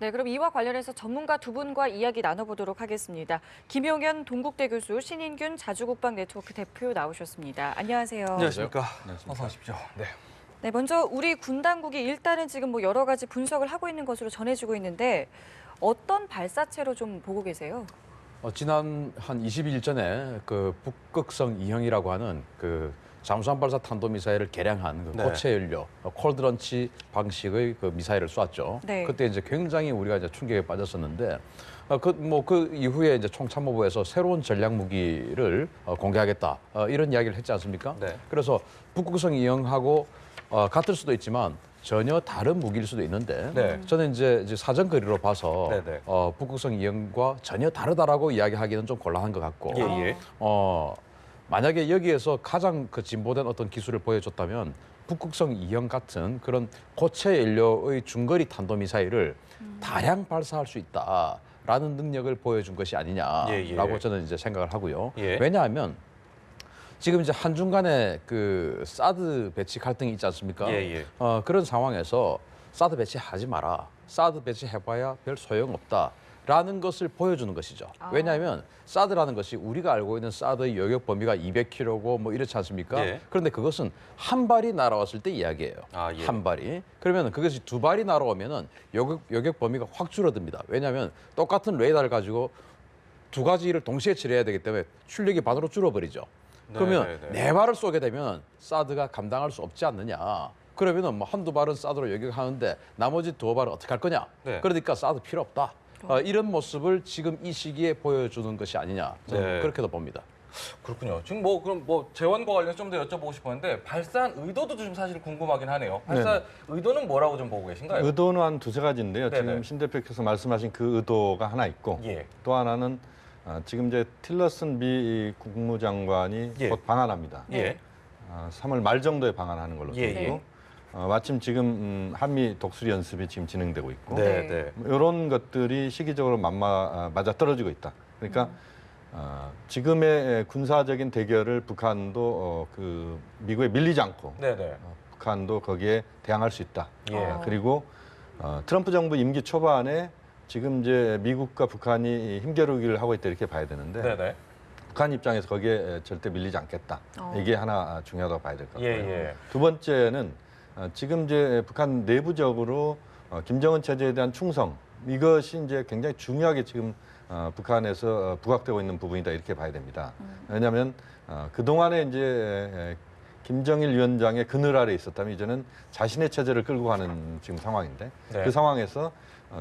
네, 그럼 이와 관련해서 전문가 두 분과 이야기 나눠보도록 하겠습니다. 김용현 동국대 교수, 신인균 자주국방 네트워크 대표 나오셨습니다. 안녕하세요. 안녕하십니까. 어서 오십시오. 네. 네, 먼저 우리 군 당국이 일단은 지금 여러 가지 분석을 하고 있는 것으로 전해지고 있는데 어떤 발사체로 좀 보고 계세요? 지난 한 20일 전에 그 북극성 2형이라고 하는 그 잠수함 발사 탄도미사일을 개량한 그 네. 고체 연료 콜드런치 방식의 그 미사일을 쐈죠. 네. 그때 이제 굉장히 우리가 이제 충격에 빠졌었는데 그 이후에 이제 총참모부에서 새로운 전략 무기를 공개하겠다 이런 이야기를 했지 않습니까? 네. 그래서 북극성 2형하고 같을 수도 있지만 전혀 다른 무기일 수도 있는데 네. 저는 이제 사정거리로 봐서 네네. 북극성 2형과 전혀 다르다라고 이야기하기는 좀 곤란한 것 같고 예. 만약에 여기에서 가장 그 진보된 어떤 기술을 보여줬다면 북극성 2형 같은 그런 고체 연료의 중거리 탄도미사일을 다량 발사할 수 있다라는 능력을 보여준 것이 아니냐라고 저는 이제 생각을 하고요. 예. 왜냐하면 지금 이제 한중 간에 그 사드 배치 갈등이 있지 않습니까? 예. 그런 상황에서 사드 배치하지 마라. 사드 배치해봐야 별 소용없다라는 것을 보여주는 것이죠. 왜냐하면 사드라는 것이 우리가 알고 있는 사드의 요격 범위가 200km고 뭐 이렇지 않습니까? 예. 그런데 그것은 한 발이 날아왔을 때 이야기예요. 예. 한 발이. 그러면 그것이 두 발이 날아오면은 요격 범위가 확 줄어듭니다. 왜냐하면 똑같은 레이더를 가지고 두 가지를 동시에 처리해야 되기 때문에 출력이 반으로 줄어버리죠. 그러면 네 발을 쏘게 되면 사드가 감당할 수 없지 않느냐. 그러면은 뭐 한두 발은 사드로 요격하는데 나머지 두 발은 어떻게 할 거냐. 네. 그러니까 사드 필요 없다. 이런 모습을 지금 이 시기에 보여주는 것이 아니냐. 저는 네. 그렇게도 봅니다. 그렇군요. 지금 그럼 재원과 관련해서 좀 더 여쭤보고 싶었는데 발사한 의도도 좀 사실 궁금하긴 하네요. 발사 의도는 뭐라고 좀 보고 계신가요? 의도는 한 두세 가지인데요. 네네. 지금 신 대표께서 말씀하신 그 의도가 하나 있고 예. 또 하나는 지금 이제 틸러슨 미 국무장관이 예. 곧 방한합니다. 예. 3월 말 정도에 방한하는 걸로 예, 되고 예. 마침 지금 한미 독수리 연습이 지금 진행되고 있고 네. 이런 것들이 시기적으로 맞아 떨어지고 있다. 그러니까 지금의 군사적인 대결을 북한도 그 미국에 밀리지 않고 네네. 북한도 거기에 대항할 수 있다. 예. 그리고 트럼프 정부 임기 초반에 지금 이제 미국과 북한이 힘겨루기를 하고 있다 이렇게 봐야 되는데 네네. 북한 입장에서 거기에 절대 밀리지 않겠다. 이게 하나 중요하다고 봐야 될 것 같고요. 예. 두 번째는 지금 이제 북한 내부적으로 김정은 체제에 대한 충성 이것이 이제 굉장히 중요하게 지금 북한에서 부각되고 있는 부분이다 이렇게 봐야 됩니다. 왜냐하면 그 동안에 이제 김정일 위원장의 그늘 아래 있었다면 이제는 자신의 체제를 끌고 가는 지금 상황인데 네. 그 상황에서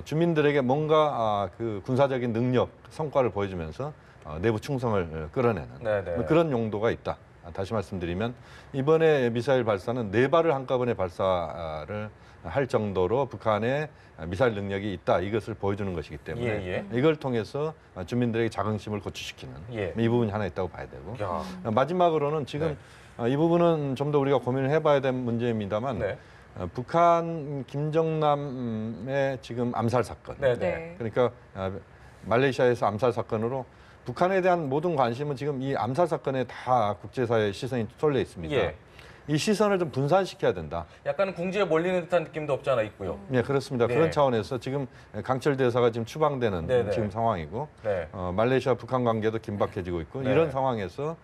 주민들에게 뭔가 그 군사적인 능력 성과를 보여주면서 내부 충성을 끌어내는 네네. 뭐 그런 용도가 있다. 다시 말씀드리면 이번에 미사일 발사는 4발을 한꺼번에 발사를 할 정도로 북한의 미사일 능력이 있다. 이것을 보여주는 것이기 때문에 예. 이걸 통해서 주민들에게 자긍심을 고취시키는 예. 이 부분이 하나 있다고 봐야 되고 야. 마지막으로는 지금 이 부분은 좀 더 우리가 고민을 해봐야 될 문제입니다만 네. 북한 김정남의 지금 암살 사건 네네. 그러니까 말레이시아에서 암살 사건으로 북한에 대한 모든 관심은 지금 이 암살 사건에 다 국제사회의 시선이 쏠려 있습니다. 예. 이 시선을 좀 분산시켜야 된다. 약간 궁지에 몰리는 듯한 느낌도 없지 않아 있고요. 네, 그렇습니다. 네. 그런 차원에서 지금 강철 대사가 지금 추방되는 네네. 지금 상황이고 네. 말레이시아 북한 관계도 긴박해지고 있고 네. 이런 상황에서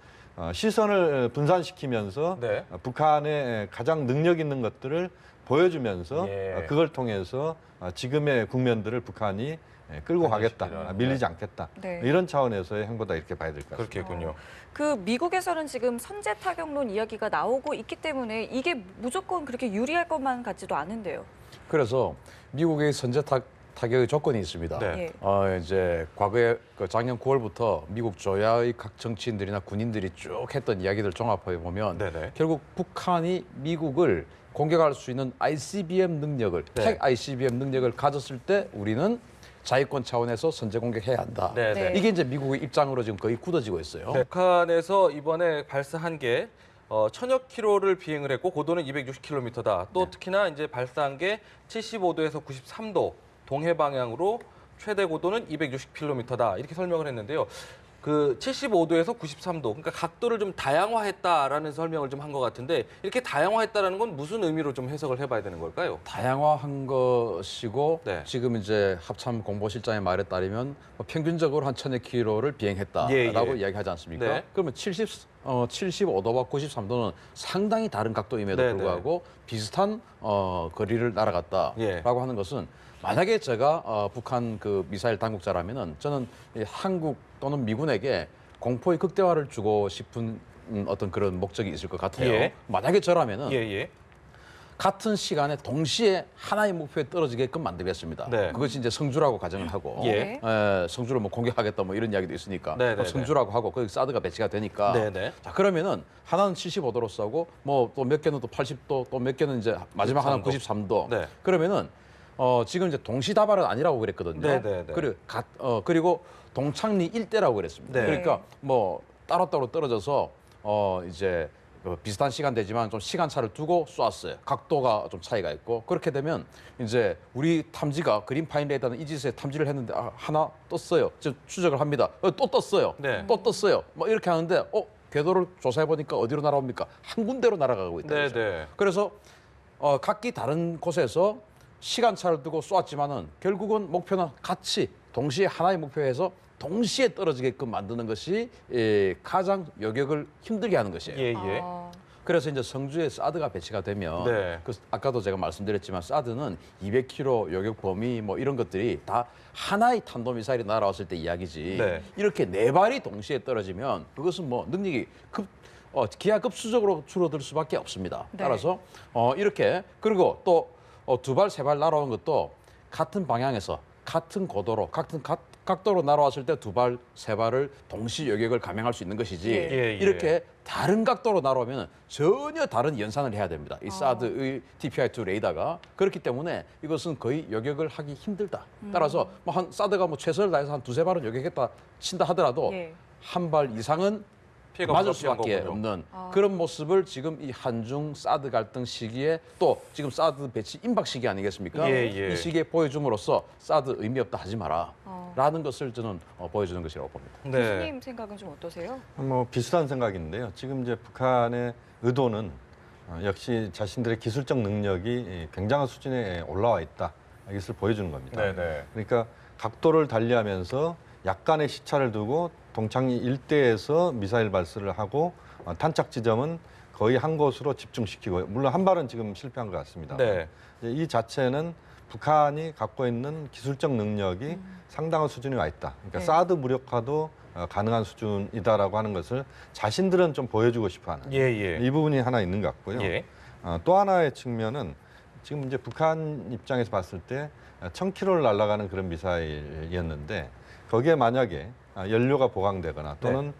시선을 분산시키면서 네. 북한의 가장 능력 있는 것들을 보여주면서 예. 그걸 통해서 지금의 국면들을 북한이 끌고 가겠다, 반영시키려는. 밀리지 않겠다. 네. 이런 차원에서의 행보다 이렇게 봐야 될 것 같습니다. 그렇겠군요. 그 미국에서는 지금 선제 타격론 이야기가 나오고 있기 때문에 이게 무조건 그렇게 유리할 것만 같지도 않은데요. 그래서 미국의 선제 타격의 조건이 있습니다. 네. 예. 이제 과거에 그 작년 9월부터 미국 조야의 각 정치인들이나 군인들이 쭉 했던 이야기들 종합해 보면 네네. 결국 북한이 미국을 공격할 수 있는 ICBM 능력을 핵 ICBM 능력을 가졌을 때 우리는 자위권 차원에서 선제 공격해야 한다. 네네. 이게 이제 미국의 입장으로 지금 거의 굳어지고 있어요. 북한에서 이번에 발사한 게 1000여 킬로를 비행을 했고 고도는 260km다. 또 특히나 이제 발사한 게 75도에서 93도 동해 방향으로 최대 고도는 260km다. 이렇게 설명을 했는데요. 그 75도에서 93도, 그러니까 각도를 좀 다양화했다라는 설명을 좀 한 것 같은데 이렇게 다양화했다라는 건 무슨 의미로 좀 해석을 해봐야 되는 걸까요? 다양화한 것이고 네. 지금 이제 합참 공보실장의 말에 따르면 뭐 평균적으로 한 1000km를 비행했다라고 예, 예. 이야기하지 않습니까? 네. 그러면 75도와 93도는 상당히 다른 각도임에도 네, 불구하고 비슷한 거리를 날아갔다라고 예. 하는 것은 만약에 제가 북한 그 미사일 당국자라면은 저는 이 한국 또는 미군에게 공포의 극대화를 주고 싶은 어떤 그런 목적이 있을 것 같아요. 예. 만약에 저라면은 예, 예. 같은 시간에 동시에 하나의 목표에 떨어지게끔 만들겠습니다. 네. 그것이 이제 성주라고 가정을 하고 예. 성주를 뭐 공격하겠다 뭐 이런 이야기도 있으니까 네, 네, 그럼 성주라고 하고 거기 사드가 배치가 되니까 네, 네. 자 그러면은 하나는 75도로 쏘고 뭐 또 몇 개는 또 80도 또 몇 개는 이제 마지막 하나는 93도 네. 그러면은 지금 이제 동시다발은 아니라고 그랬거든요. 네, 네, 네. 그리고 동창리 일대라고 그랬습니다. 네. 그러니까 뭐 따로따로 떨어져서 이제 비슷한 시간대지만 좀 시간차를 두고 쏘았어요. 각도가 좀 차이가 있고 그렇게 되면 이제 우리 탐지가 그린 파인 레이더는 이지스에 탐지를 했는데 하나 떴어요. 지금 추적을 합니다. 또 떴어요. 네. 또 떴어요. 뭐 이렇게 하는데 궤도를 조사해 보니까 어디로 날아옵니까? 한 군데로 날아가고 있다. 네, 네. 그래서 각기 다른 곳에서 시간차를 두고 쏘았지만은 결국은 목표는 같이 동시에 하나의 목표에서 동시에 떨어지게끔 만드는 것이 가장 여격을 힘들게 하는 것이에요. 예, 예. 그래서 이제 성주에 사드가 배치가 되면 네. 아까도 제가 말씀드렸지만 사드는 200km 여격 범위 뭐 이런 것들이 다 하나의 탄도미사일이 날아왔을 때 이야기지. 네. 이렇게 네 발이 동시에 떨어지면 그것은 뭐 능력이 기하급수적으로 줄어들 수밖에 없습니다. 네. 따라서 이렇게 그리고 또 두 발, 세 발 날아온 것도 같은 방향에서 같은 고도로 같은 각도로 날아왔을 때 두 발, 세 발을 동시 여격을 감행할 수 있는 것이지 예. 예, 예. 이렇게 다른 각도로 날아오면 전혀 다른 연산을 해야 됩니다. 이 사드의 DPI-2 레이더가 그렇기 때문에 이것은 거의 여격을 하기 힘들다. 따라서 뭐 한 사드가 뭐 최선을 다해서 한 두세 발은 여격했다 친다 하더라도 예. 한 발 이상은 피해가 맞을 불가피한 수밖에 거군요. 없는 그런 모습을 지금 이 한중 사드 갈등 시기에 또 지금 사드 배치 임박 시기 아니겠습니까? 예, 예. 이 시기에 보여줌으로써 사드 의미 없다 하지 마라 라는 것을 저는 보여주는 것이라고 봅니다. 네. 교수님 생각은 좀 어떠세요? 뭐 비슷한 생각인데요. 지금 이제 북한의 의도는 역시 자신들의 기술적 능력이 굉장한 수준에 올라와 있다. 이것을 보여주는 겁니다. 네, 네. 그러니까 각도를 달리하면서 약간의 시차를 두고 동창리 일대에서 미사일 발사를 하고 탄착 지점은 거의 한 곳으로 집중시키고 물론 한 발은 지금 실패한 것 같습니다. 네. 이 자체는 북한이 갖고 있는 기술적 능력이 상당한 수준이 와 있다. 그러니까 네. 사드 무력화도 가능한 수준이다라고 하는 것을 자신들은 좀 보여주고 싶어하는 예, 예. 이 부분이 하나 있는 것 같고요. 예. 또 하나의 측면은 지금 이제 북한 입장에서 봤을 때 1000km를 날아가는 그런 미사일이었는데 거기에 만약에 연료가 보강되거나 또는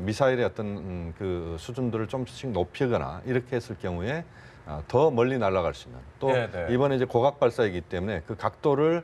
미사일의 어떤 그 수준들을 좀씩 높이거나 이렇게 했을 경우에 더 멀리 날아갈 수 있는 또 네, 네. 이번에 이제 고각 발사이기 때문에 그 각도를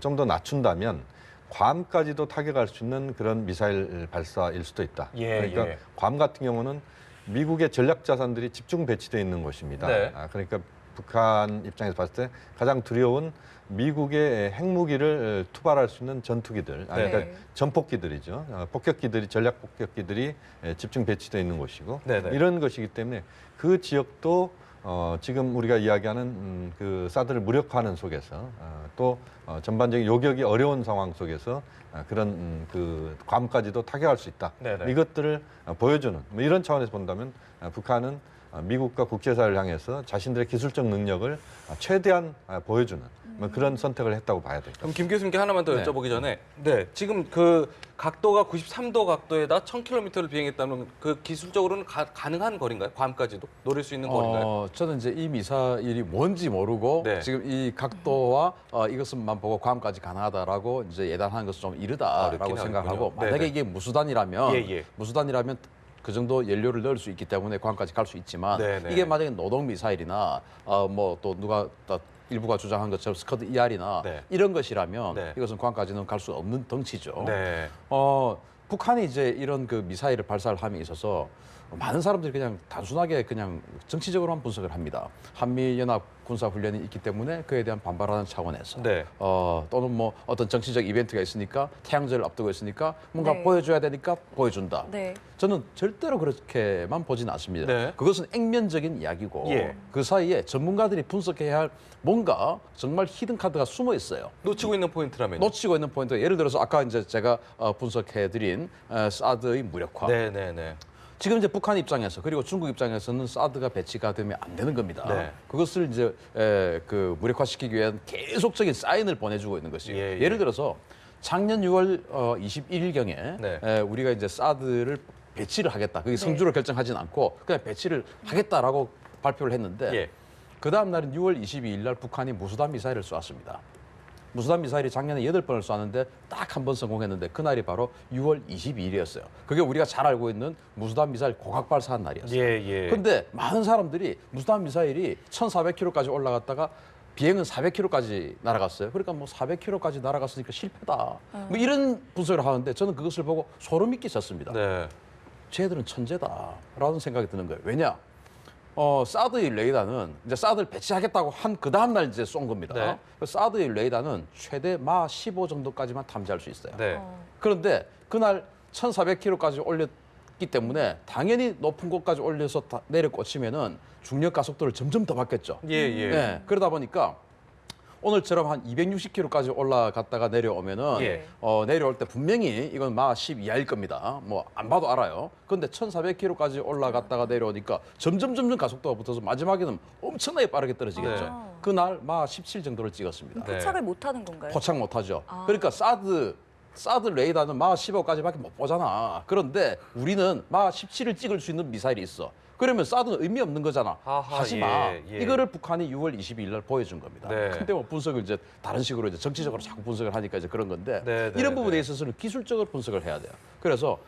좀 더 낮춘다면 괌까지도 타격할 수 있는 그런 미사일 발사일 수도 있다. 예, 그러니까 예. 괌 같은 경우는 미국의 전략 자산들이 집중 배치되어 있는 곳입니다. 네. 그러니까 북한 입장에서 봤을 때 가장 두려운 미국의 핵무기를 투발할 수 있는 전투기들, 그러니까 네. 전폭기들이죠. 폭격기들이 전략 폭격기들이 집중 배치되어 있는 곳이고 네, 네. 이런 것이기 때문에 그 지역도 지금 우리가 이야기하는 그 사드를 무력화하는 속에서 또 전반적인 요격이 어려운 상황 속에서 그런 그 괌까지도 타격할 수 있다. 네네. 이것들을 보여주는 뭐 이런 차원에서 본다면 북한은 미국과 국제사회를 향해서 자신들의 기술적 능력을 최대한 보여주는 뭐 그런 선택을 했다고 봐야 돼요. 그럼 김 교수님께 하나만 더 네. 여쭤보기 전에, 네, 지금 그 각도가 93도 각도에다 1000km를 비행했다는 그 기술적으로는 가능한 거리인가요? 괌까지도 노릴 수 있는 거리인가요? 저는 이제 이 미사일이 뭔지 모르고 네. 지금 이 각도와 이것만 보고 괌까지 가능하다라고 이제 예단하는 것은 좀 이르다라고 어렵긴 생각하고 하겠군요. 만약에 네네. 이게 무수단이라면 예, 예. 무수단이라면 그 정도 연료를 넣을 수 있기 때문에 괌까지 갈 수 있지만 네네. 이게 만약에 노동 미사일이나 뭐 또 누가 또 일부가 주장한 것처럼 스커드 ER이나 네. 이런 것이라면 네. 이것은 괌까지는 갈 수 없는 덩치죠. 네. 북한이 이제 이런 그 미사일을 발사를 함에 있어서 많은 사람들이 그냥 단순하게 그냥 정치적으로만 분석을 합니다. 한미연합 군사훈련이 있기 때문에 그에 대한 반발하는 차원에서 네. 또는 뭐 어떤 정치적 이벤트가 있으니까 태양절을 앞두고 있으니까 뭔가 네. 보여줘야 되니까 보여준다. 네. 저는 절대로 그렇게만 보지는 않습니다. 네. 그것은 액면적인 이야기고 예. 그 사이에 전문가들이 분석해야 할 뭔가 정말 히든 카드가 숨어 있어요. 놓치고 있는 포인트라면요. 놓치고 있는 포인트. 예를 들어서 아까 이제 제가 분석해드린 사드의 무력화. 네, 네, 네. 지금 이제 북한 입장에서 그리고 중국 입장에서는 사드가 배치가 되면 안 되는 겁니다. 네. 그것을 이제 그 무력화시키기 위한 계속적인 사인을 보내주고 있는 것이에요. 예, 예. 예를 들어서 작년 6월 21일경에 네. 우리가 이제 사드를 배치를 하겠다. 그게 성주를 결정하진 않고 그냥 배치를 하겠다라고 발표를 했는데 예. 그 다음 날은 6월 22일 날 북한이 무수단 미사일을 쏘았습니다. 무수단 미사일이 작년에 8번을 쏘았는데 딱 한 번 성공했는데 그날이 바로 6월 22일이었어요. 그게 우리가 잘 알고 있는 무수단 미사일 고각 발사한 날이었어요. 예, 예. 근데 많은 사람들이 무수단 미사일이 1,400km까지 올라갔다가 비행은 400km까지 날아갔어요. 그러니까 뭐 400km까지 날아갔으니까 실패다. 뭐 이런 분석을 하는데 저는 그것을 보고 소름이 끼쳤습니다. 네. 쟤들은 천재다라는 생각이 드는 거예요. 왜냐? 사드의 레이더는 이제 사드를 배치하겠다고 한 그 다음 날 이제 쏜 겁니다. 네. 그 사드의 레이더는 최대 마 15 정도까지만 탐지할 수 있어요. 네. 그런데 그날 1,400km까지 올렸기 때문에 당연히 높은 곳까지 올려서 내려 꽂히면은 중력 가속도를 점점 더 받겠죠. 예, 예. 네, 그러다 보니까 오늘처럼 한 260km까지 올라갔다가 내려오면은 예. 내려올 때 분명히 이건 마 10 이하일 겁니다. 뭐 안 봐도 알아요. 그런데 1,400km까지 올라갔다가 내려오니까 점점 가속도가 붙어서 마지막에는 엄청나게 빠르게 떨어지겠죠. 네. 그날 마 17 정도를 찍었습니다. 네. 포착을 못 하는 건가요? 포착 못하죠. 아. 그러니까 사드 레이더는 마 15까지밖에 못 보잖아. 그런데 우리는 마 17을 찍을 수 있는 미사일이 있어. 그러면 사드는 의미 없는 거잖아. 아하, 하지 마. 예, 예. 이거를 북한이 6월 22일 날 보여준 겁니다. 네. 근데 뭐 분석을 이제 다른 식으로 이제 정치적으로 자꾸 분석을 하니까 이제 그런 건데 네, 네, 이런 부분에 네. 있어서는 기술적으로 분석을 해야 돼요. 그래서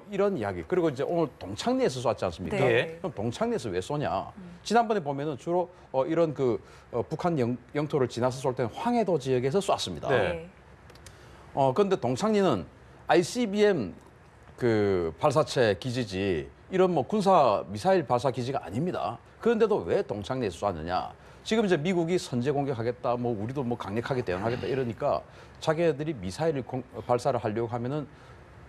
이런 이야기 그리고 이제 오늘 동창리에서 쐈지 않습니까? 네. 그럼 동창리에서 왜 쏘냐? 지난번에 보면은 주로 이런 북한 영토를 지나서 쏠 때는 황해도 지역에서 쐈습니다. 네. 그런데 동창리는 ICBM 그 발사체 기지지 이런 뭐 군사 미사일 발사 기지가 아닙니다. 그런데도 왜 동창리에서 쐈느냐? 지금 이제 미국이 선제 공격하겠다, 뭐 우리도 뭐 강력하게 대응하겠다 이러니까 자기들이 미사일을 발사를 하려고 하면은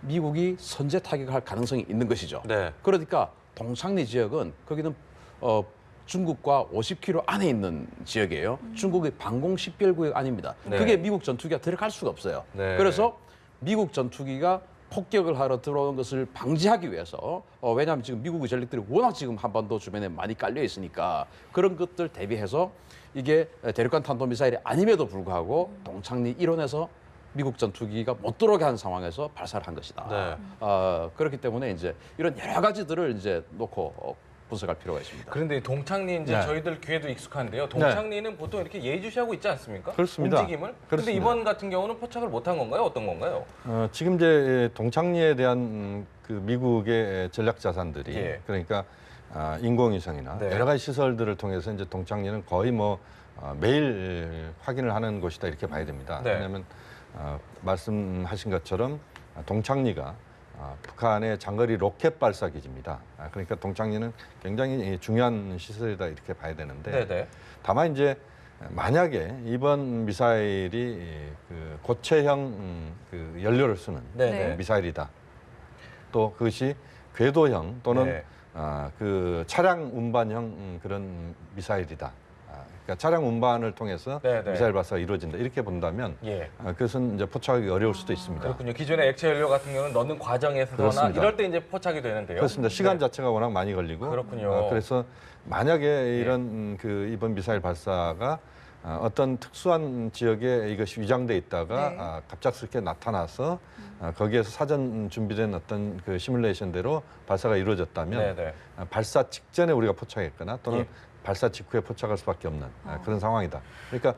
미국이 선제 타격을 할 가능성이 있는 것이죠. 네. 그러니까 동창리 지역은 거기는 중국과 50km 안에 있는 지역이에요. 중국의 방공 식별구역 아닙니다. 네. 그게 미국 전투기가 들어갈 수가 없어요. 네. 그래서 미국 전투기가 폭격을 하러 들어오는 것을 방지하기 위해서 왜냐하면 지금 미국의 전력들이 워낙 지금 한반도 주변에 많이 깔려 있으니까 그런 것들 대비해서 이게 대륙간 탄도미사일이 아님에도 불구하고 동창리 일원에서 미국 전투기가 못 들어오게 한 상황에서 발사를 한 것이다. 네. 그렇기 때문에 이제 이런 여러 가지들을 이제 놓고 분석할 필요가 있습니다. 그런데 동창리 이제 네. 저희들 귀에도 익숙한데요. 동창리는 보통 이렇게 예의주시하고 있지 않습니까? 그렇습니다. 움직임을. 근데 그렇습니다. 이번 같은 경우는 포착을 못한 건가요? 어떤 건가요? 지금 이제 동창리에 대한 그 미국의 전략 자산들이 예. 그러니까 인공위성이나 네. 여러 가지 시설들을 통해서 이제 동창리는 거의 뭐 매일 확인을 하는 곳이다 이렇게 봐야 됩니다. 네. 왜냐하면 말씀하신 것처럼 동창리가 북한의 장거리 로켓 발사 기지입니다. 그러니까 동창리는 굉장히 중요한 시설이다 이렇게 봐야 되는데 네네. 다만 이제 만약에 이번 미사일이 그 고체형 그 연료를 쓰는 네네. 미사일이다. 또 그것이 궤도형 또는 네. 그 차량 운반형 그런 미사일이다. 그러니까 차량 운반을 통해서 네네. 미사일 발사가 이루어진다. 이렇게 본다면 예. 그것은 이제 포착하기 어려울 수도 있습니다. 그렇군요. 기존의 액체 연료 같은 경우는 넣는 과정에서나 그렇습니다. 이럴 때 이제 포착이 되는데요. 그렇습니다. 시간 네. 자체가 워낙 많이 걸리고 그렇군요. 그래서 만약에 이런 그 이번 미사일 발사가 어떤 특수한 지역에 이것이 위장돼 있다가 네. 갑작스럽게 나타나서 거기에서 사전 준비된 어떤 그 시뮬레이션대로 발사가 이루어졌다면 네네. 발사 직전에 우리가 포착했거나 또는 예. 발사 직후에 포착할 수밖에 없는 그런 상황이다. 그러니까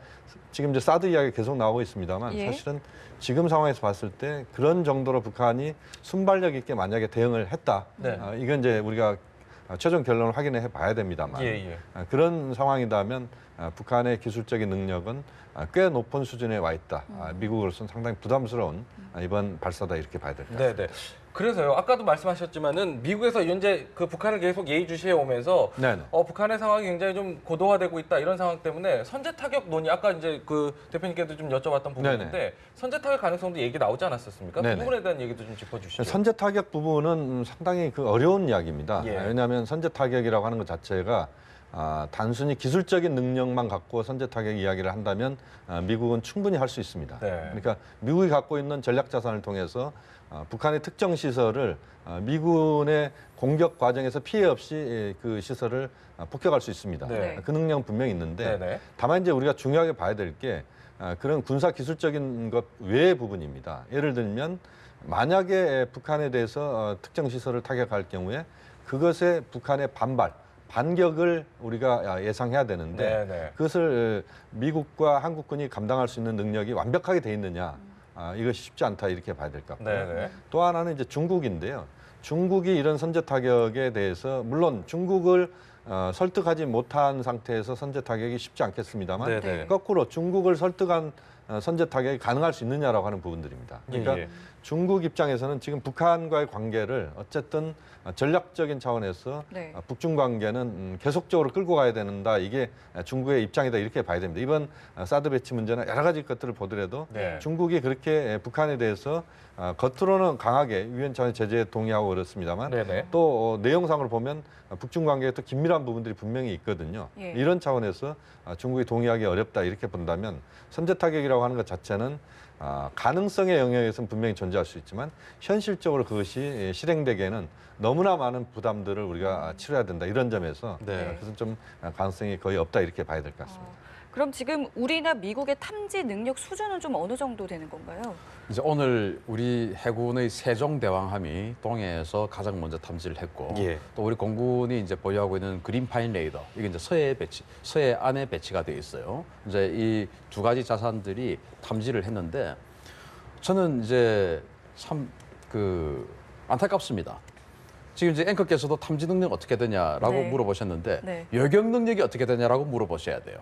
지금 이제 사드 이야기 계속 나오고 있습니다만 예. 사실은 지금 상황에서 봤을 때 그런 정도로 북한이 순발력 있게 만약에 대응을 했다. 네. 이건 이제 우리가 최종 결론을 확인해 봐야 됩니다만 예, 예. 그런 상황이라면 북한의 기술적인 능력은 꽤 높은 수준에 와 있다. 미국으로서는 상당히 부담스러운 이번 발사다 이렇게 봐야 될 것 같습니다. 네네. 그래서요. 아까도 말씀하셨지만은 미국에서 현재 그 북한을 계속 예의주시해 오면서 네네. 북한의 상황이 굉장히 좀 고도화되고 있다 이런 상황 때문에 선제 타격 논의 아까 이제 그 대표님께도 좀 여쭤봤던 부분인데 네네. 선제 타격 가능성도 얘기 나오지 않았었습니까? 그 네네. 부분에 대한 얘기도 좀 짚어주시죠. 선제 타격 부분은 상당히 어려운 이야기입니다. 예. 왜냐하면 선제 타격이라고 하는 것 자체가 단순히 기술적인 능력만 갖고 선제 타격 이야기를 한다면 미국은 충분히 할 수 있습니다. 네. 그러니까 미국이 갖고 있는 전략 자산을 통해서 북한의 특정 시설을 미군의 공격 과정에서 피해 없이 그 시설을 폭격할 수 있습니다. 네. 그 능력은 분명히 있는데 네네. 다만 이제 우리가 중요하게 봐야 될 게 그런 군사 기술적인 것 외의 부분입니다. 예를 들면 만약에 북한에 대해서 특정 시설을 타격할 경우에 그것에 북한의 반격을 우리가 예상해야 되는데 네네. 그것을 미국과 한국군이 감당할 수 있는 능력이 완벽하게 돼 있느냐 이것이 쉽지 않다 이렇게 봐야 될 것 같고요. 네네. 또 하나는 이제 중국인데요. 중국이 이런 선제 타격에 대해서 물론 중국을 설득하지 못한 상태에서 선제 타격이 쉽지 않겠습니다만 네네. 거꾸로 중국을 설득한 선제 타격이 가능할 수 있느냐라고 하는 부분들입니다. 그러니까 예. 중국 입장에서는 지금 북한과의 관계를 어쨌든 전략적인 차원에서 네. 북중 관계는 계속적으로 끌고 가야 된다. 이게 중국의 입장이다 이렇게 봐야 됩니다. 이번 사드 배치 문제나 여러 가지 것들을 보더라도 네. 중국이 그렇게 북한에 대해서 겉으로는 강하게 유엔 차원의 제재에 동의하고 그렇습니다만 네네. 또 내용상으로 보면 북중 관계에 또 긴밀한 부분들이 분명히 있거든요. 예. 이런 차원에서 중국이 동의하기 어렵다 이렇게 본다면 선제 타격이라고 하는 것 자체는 가능성의 영역에서는 분명히 존재할 수 있지만 현실적으로 그것이 실행되기에는 너무나 많은 부담들을 우리가 치러야 된다 이런 점에서 네. 그것은 좀 가능성이 거의 없다 이렇게 봐야 될 것 같습니다. 그럼 지금 우리나 미국의 탐지 능력 수준은 좀 어느 정도 되는 건가요? 이제 오늘 우리 해군의 세종대왕함이 동해에서 가장 먼저 탐지를 했고 예. 또 우리 공군이 이제 보유하고 있는 그린파인 레이더 이게 이제 서해 안에 배치가 되어 있어요. 이제 이 두 가지 자산들이 탐지를 했는데 저는 이제 참 안타깝습니다. 지금 이제 앵커께서도 탐지 능력 어떻게 되냐라고 네. 물어보셨는데 네. 여격 능력이 어떻게 되냐라고 물어보셔야 돼요.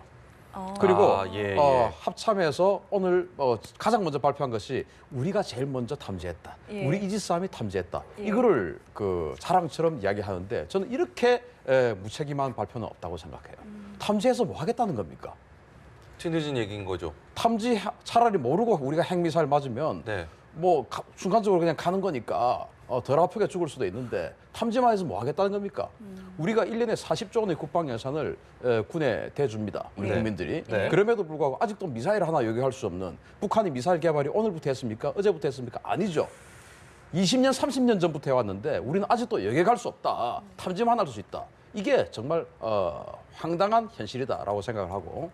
그리고 예. 합참에서 오늘 가장 먼저 발표한 것이 우리가 제일 먼저 탐지했다. 예. 우리 이지스함이 탐지했다. 예. 이거를 자랑처럼 이야기하는데 저는 이렇게 무책임한 발표는 없다고 생각해요. 탐지해서 뭐 하겠다는 겁니까? 뒤늦은 얘기인 거죠. 차라리 모르고 우리가 핵미사일 맞으면 네. 순간적으로 그냥 가는 거니까 덜 아프게 죽을 수도 있는데 탐지만 해서 뭐 하겠다는 겁니까? 우리가 1년에 40조 원의 국방 예산을 군에 대줍니다. 우리 네. 국민들이. 네. 그럼에도 불구하고 아직도 미사일 하나 요격할 수 없는 북한이 미사일 개발이 오늘부터 했습니까? 어제부터 했습니까? 아니죠. 20년, 30년 전부터 해왔는데 우리는 아직도 요격할 수 없다. 탐지만 할 수 있다. 이게 정말 황당한 현실이다라고 생각을 하고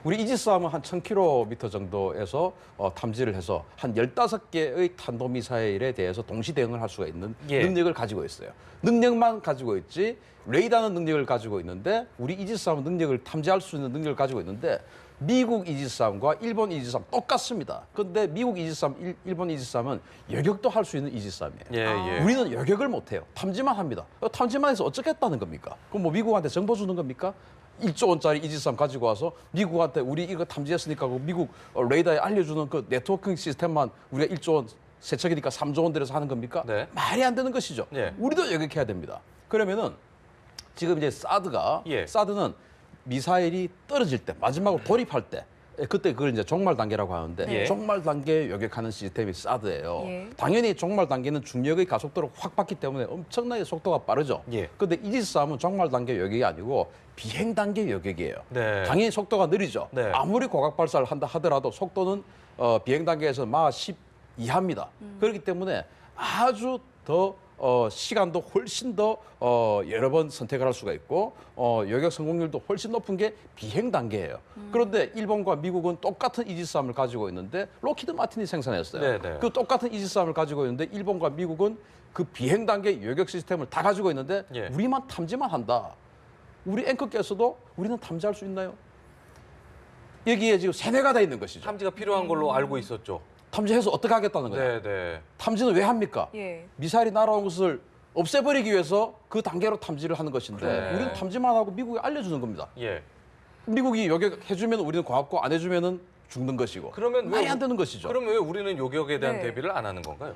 우리 이지스함은 한 1000km 정도에서 탐지를 해서 한 15개의 탄도미사일에 대해서 동시 대응을 할 수가 있는 예. 능력을 가지고 있어요. 능력만 가지고 있지 레이더는 능력을 가지고 있는데 우리 이지스함은 능력을 탐지할 수 있는 능력을 가지고 있는데 미국 이지스함과 일본 이지스함 똑같습니다. 그런데 미국 이지스함, 일본 이지스함은 여격도 할 수 있는 이지스함이에요. 예. 우리는 여격을 못해요. 탐지만 합니다. 탐지만 해서 어쩌겠다는 겁니까? 그럼 뭐 미국한테 정보 주는 겁니까? 1조 원짜리 이지스함 가지고 와서 미국한테 우리 이거 탐지했으니까 그 미국 레이더에 알려주는 그 네트워킹 시스템만 우리가 1조 원 세척이니까 3조 원 들여서 하는 겁니까? 네. 말이 안 되는 것이죠. 예. 우리도 여격해야 됩니다. 그러면은 지금 이제 사드는 미사일이 떨어질 때 마지막으로 돌입할 때 그때 그걸 이제 종말 단계라고 하는데 예. 종말 단계 요격하는 시스템이 사드예요. 예. 당연히 종말 단계는 중력의 가속도를 확 받기 때문에 엄청나게 속도가 빠르죠. 예. 그런데 이지스함은 종말 단계 요격이 아니고 비행 단계 요격이에요. 네. 당연히 속도가 느리죠. 네. 아무리 고각 발사를 한다 하더라도 속도는 비행 단계에서 마 10 이하입니다. 그렇기 때문에 아주 더 시간도 훨씬 더 여러 번 선택을 할 수가 있고 요격 성공률도 훨씬 높은 게 비행 단계예요. 그런데 일본과 미국은 똑같은 이지스함을 가지고 있는데 로키드 마틴이 생산했어요. 네네. 그 똑같은 이지스함을 가지고 있는데 일본과 미국은 그 비행 단계 요격 시스템을 다 가지고 있는데 예. 우리만 탐지만 한다. 우리 앵커께서도 우리는 탐지할 수 있나요? 여기에 지금 세뇌가 돼 있는 것이죠. 탐지가 필요한 걸로 알고 있었죠. 탐지해서 어떻게 하겠다는 거예요? 네. 탐지는 왜 합니까? 예. 미사일이 날아온 것을 없애버리기 위해서 그 단계로 탐지를 하는 것인데 그래. 우리는 탐지만 하고 미국에 알려주는 겁니다. 예. 미국이 요격해주면 우리는 고맙고 안 해주면은 죽는 것이고. 그러면 말이 안 되는 것이죠. 그럼 왜 우리는 요격에 대한 네. 대비를 안 하는 건가요?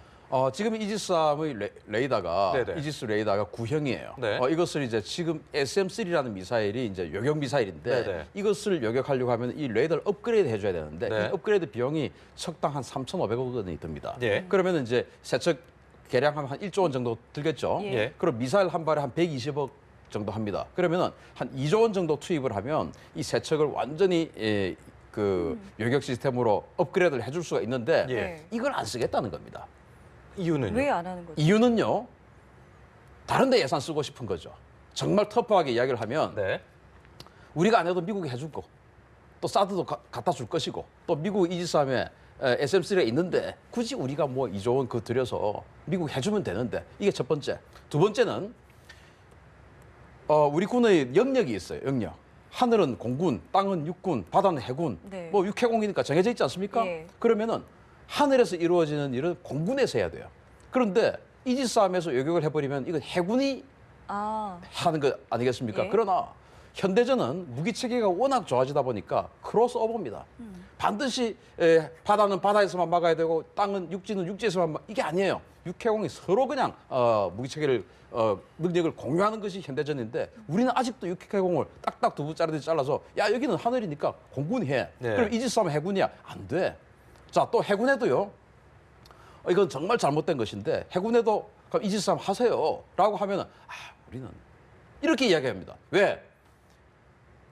지금 이지스함의 레이더가 네네. 이지스 레이더가 구형이에요. 네. 이것을 이제 지금 SM3라는 미사일이 이제 요격 미사일인데 네네. 이것을 요격하려고 하면 이 레이더를 업그레이드 해줘야 되는데 네. 이 업그레이드 비용이 석당 한 3,500억 원이 듭니다. 예. 그러면 이제 세척 개량하면 한 1조 원 정도 들겠죠. 예. 그럼 미사일 한 발에 한 120억 정도 합니다. 그러면은 한 2조 원 정도 투입을 하면 이 세척을 완전히 그 요격 시스템으로 업그레이드를 해줄 수가 있는데 예. 이걸 안 쓰겠다는 겁니다. 이유는요? 왜 안 하는 거죠? 이유는요. 다른 데 예산 쓰고 싶은 거죠. 정말 터프하게 이야기를 하면 네. 우리가 안 해도 미국이 해줄 거. 또 사드도 갖다 줄 것이고 또 미국 이지스함에 SM3가 있는데 굳이 우리가 뭐 2조 원 그 들여서 미국 해주면 되는데 이게 첫 번째. 두 번째는 우리 군의 영역이 있어요. 영역. 하늘은 공군, 땅은 육군, 바다는 해군. 네. 뭐 육해공이니까 정해져 있지 않습니까? 예. 그러면은 하늘에서 이루어지는 일은 공군에서 해야 돼요. 그런데 이지스함에서 요격을 해버리면 이건 해군이 아, 하는 거 아니겠습니까? 예. 그러나 현대전은 무기 체계가 워낙 좋아지다 보니까 크로스오버입니다. 반드시 바다는 바다에서만 막아야 되고 땅은 육지는 육지에서만 이게 아니에요. 육해공이 서로 그냥 무기 체계를 능력을 공유하는 것이 현대전인데 우리는 아직도 육해공을 딱딱 두 부짜리 잘라서 야 여기는 하늘이니까 공군이 해. 네. 그럼 이지스함 해군이야 안 돼. 자 또 해군에도요. 이건 정말 잘못된 것인데 해군에도 그럼 이지스함 하세요라고 하면은 우리는 이렇게 이야기합니다. 왜?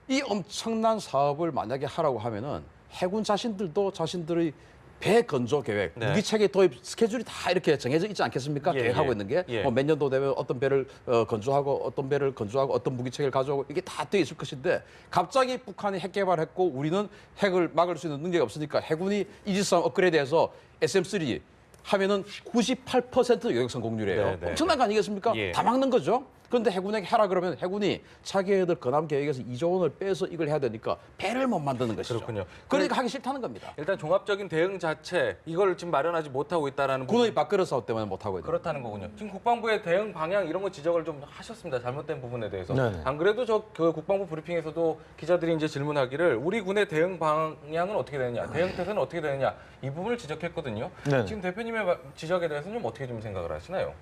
이 엄청난 사업을 만약에 하라고 하면은 해군 자신들도 자신들의 배 건조 계획, 네. 무기 체계 도입 스케줄이 다 이렇게 정해져 있지 않겠습니까? 예, 계획하고 예. 있는 게 예. 뭐 몇 년도 되면 어떤 배를 건조하고 어떤 배를 건조하고 어떤 무기 체계를 가져오고 이게 다 되어 있을 것인데 갑자기 북한이 핵 개발했고 우리는 핵을 막을 수 있는 능력이 없으니까 해군이 이지스함 업그레이드해서 SM3 하면은 98% 요격 성공률이에요. 네, 네, 엄청난 거 아니겠습니까? 예. 다 막는 거죠. 그런데 해군에게 해라 그러면 해군이 자기네들 건함 계획에서 2조 원을 빼서 이걸 해야 되니까 배를 못 만드는 것이죠. 그렇군요. 그러니까 하기 싫다는 겁니다. 일단 종합적인 대응 자체 이걸 지금 마련하지 못하고 있다라는 군의 밥그릇 사업 때문에 못 하고 있는. 그렇다는 거군요. 지금 국방부의 대응 방향 이런 거 지적을 좀 하셨습니다. 잘못된 부분에 대해서. 네네. 안 그래도 그 국방부 브리핑에서도 기자들이 이제 질문하기를 우리 군의 대응 방향은 어떻게 되느냐, 대응 태세는 어떻게 되느냐 이 부분을 지적했거든요. 네네. 지금 대표님의 지적에 대해서는 좀 어떻게 좀 생각을 하시나요?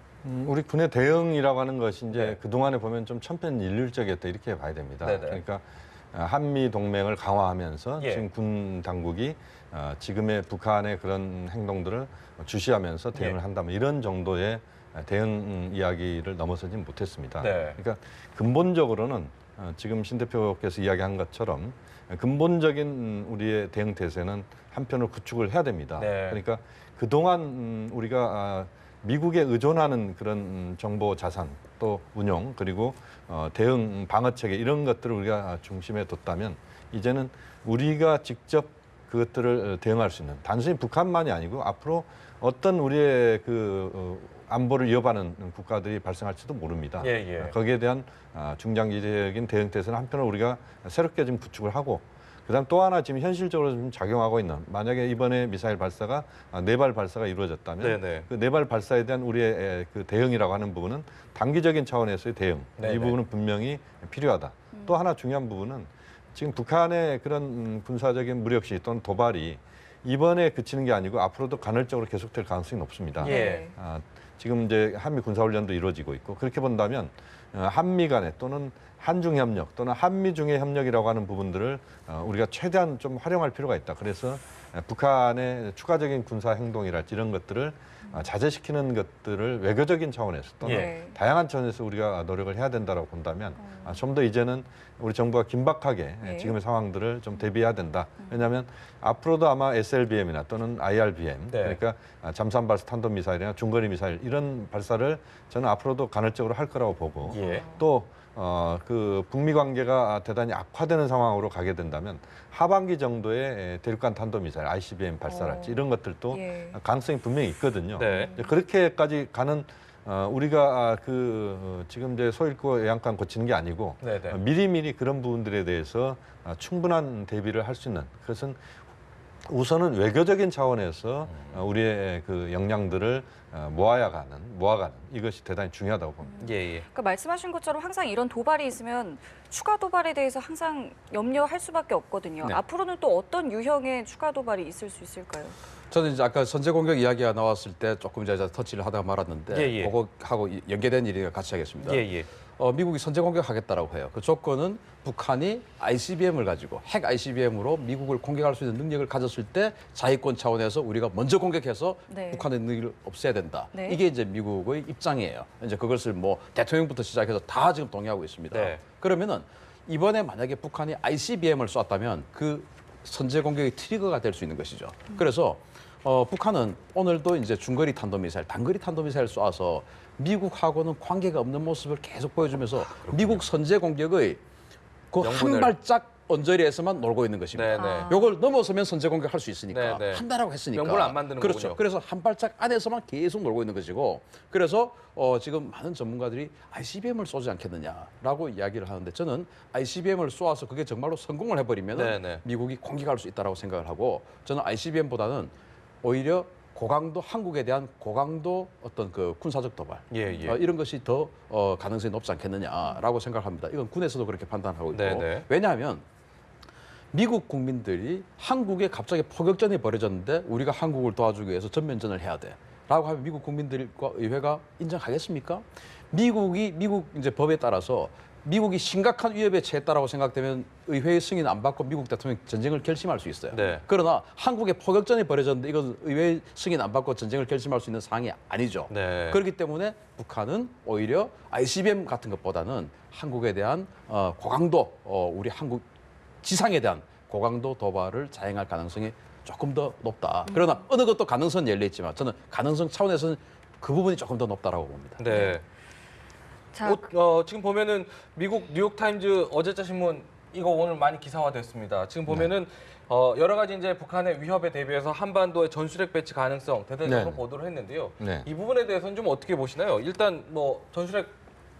우리 군의 대응이라고 하는 것이 이제 네. 그동안에 보면 좀 천편일률적이었다 이렇게 봐야 됩니다. 네네. 그러니까 한미 동맹을 강화하면서 예. 지금 군 당국이 지금의 북한의 그런 행동들을 주시하면서 대응을 예. 한다면 이런 정도의 대응 이야기를 넘어서지 못했습니다. 네. 그러니까 근본적으로는 지금 신 대표께서 이야기한 것처럼 근본적인 우리의 대응 태세는 한편으로 구축을 해야 됩니다. 네. 그러니까 그동안 우리가 미국에 의존하는 그런 정보 자산 또 운용 그리고 대응 방어 체계 이런 것들을 우리가 중심에 뒀다면 이제는 우리가 직접 그것들을 대응할 수 있는 단순히 북한만이 아니고 앞으로 어떤 우리의 그 안보를 이어가는 국가들이 발생할지도 모릅니다. 예, 예. 거기에 대한 중장기적인 대응 태세는 한편으로 우리가 새롭게 좀 구축을 하고 그다음 또 하나 지금 현실적으로 좀 작용하고 있는 만약에 이번에 미사일 발사가 4발 발사가 이루어졌다면 네네. 그 4발 발사에 대한 우리의 그 대응이라고 하는 부분은 단기적인 차원에서의 대응 네네. 이 부분은 분명히 필요하다. 또 하나 중요한 부분은 지금 북한의 그런 군사적인 무력시 또는 도발이 이번에 그치는 게 아니고 앞으로도 간헐적으로 계속될 가능성이 높습니다. 예. 지금 이제 한미 군사훈련도 이루어지고 있고 그렇게 본다면 한미 간에 또는 한중 협력 또는 한미 중의 협력이라고 하는 부분들을 우리가 최대한 좀 활용할 필요가 있다. 그래서 북한의 추가적인 군사 행동이랄지 이런 것들을 자제시키는 것들을 외교적인 차원에서 또는 예. 다양한 차원에서 우리가 노력을 해야 된다고 본다면 좀 더 이제는 우리 정부가 긴박하게 네. 지금의 상황들을 좀 대비해야 된다. 왜냐하면 앞으로도 아마 SLBM이나 또는 IRBM 네. 그러니까 잠수함 발사 탄도 미사일이나 중거리 미사일 이런 발사를 저는 앞으로도 간헐적으로 할 거라고 보고 예. 또 그 북미 관계가 대단히 악화되는 상황으로 가게 된다면 하반기 정도에 대륙간 탄도 미사일 ICBM 발사랄지 이런 것들도 예. 가능성이 분명히 있거든요. 네. 이제 그렇게까지 가는 우리가 지금 이제 소일고 외양간 거치는 게 아니고 네네. 미리미리 그런 부분들에 대해서 충분한 대비를 할 수 있는 그것은 우선은 외교적인 차원에서 우리의 그 역량들을 모아가는 이것이 대단히 중요하다고 봅니다. 예, 예. 그러니까 말씀하신 것처럼 항상 이런 도발이 있으면 추가 도발에 대해서 항상 염려할 수밖에 없거든요. 네. 앞으로는 또 어떤 유형의 추가 도발이 있을 수 있을까요? 저는 이제 아까 선제 공격 이야기가 나왔을 때 조금 이제 터치를 하다가 말았는데 예, 예. 그거하고 연계된 일이 같이 하겠습니다. 예, 예. 미국이 선제 공격하겠다라고 해요. 그 조건은 북한이 ICBM을 가지고 핵 ICBM으로 미국을 공격할 수 있는 능력을 가졌을 때 자위권 차원에서 우리가 먼저 공격해서 네. 북한의 능력을 없애야 된다. 네. 이게 이제 미국의 입장이에요. 이제 그것을 뭐 대통령부터 시작해서 다 지금 동의하고 있습니다. 네. 그러면은 이번에 만약에 북한이 ICBM을 쐈다면 그 선제 공격의 트리거가 될 수 있는 것이죠. 그래서 북한은 오늘도 이제 중거리 탄도미사일, 단거리 탄도미사일 쏴서 미국하고는 관계가 없는 모습을 계속 보여주면서 미국 선제 공격의 그 한 명분을. 발짝 언저리에서만 놀고 있는 것입니다. 네, 네. 아. 요걸 넘어서면 선제 공격할 수 있으니까 네, 네. 한다라고 했으니까 명분을 안 만드는 그렇죠. 거군요. 그래서 한 발짝 안에서만 계속 놀고 있는 것이고 그래서 지금 많은 전문가들이 ICBM을 쏘지 않겠느냐라고 이야기를 하는데 저는 ICBM을 쏘아서 그게 정말로 성공을 해버리면 네, 네. 미국이 공격할 수 있다라고 생각을 하고 저는 ICBM보다는 오히려 고강도 한국에 대한 고강도 어떤 그 군사적 도발 예, 예. 이런 것이 더 가능성이 높지 않겠느냐라고 생각합니다. 이건 군에서도 그렇게 판단하고 있고 네, 네. 왜냐하면 미국 국민들이 한국에 갑자기 포격전이 벌어졌는데 우리가 한국을 도와주기 위해서 전면전을 해야 돼라고 하면 미국 국민들과 의회가 인정하겠습니까? 미국 이제 법에 따라서 미국이 심각한 위협에 처했다라고 생각되면 의회의 승인 안 받고 미국 대통령이 전쟁을 결심할 수 있어요. 네. 그러나 한국에 포격전이 벌어졌는데 이건 의회의 승인 안 받고 전쟁을 결심할 수 있는 사항이 아니죠. 네. 그렇기 때문에 북한은 오히려 ICBM 같은 것보다는 한국에 대한 고강도 우리 한국 지상에 대한 고강도 도발을 자행할 가능성이 조금 더 높다. 그러나 어느 것도 가능성은 열려 있지만 저는 가능성 차원에서는 그 부분이 조금 더 높다라고 봅니다. 네. 자, 지금 보면은 미국 뉴욕타임즈 어제자 신문 이거 오늘 많이 기사화됐습니다. 지금 보면은 여러 가지 이제 북한의 위협에 대비해서 한반도의 전술핵 배치 가능성 대대적으로 네. 보도를 했는데요. 네. 이 부분에 대해서는 좀 어떻게 보시나요? 일단 뭐 전술핵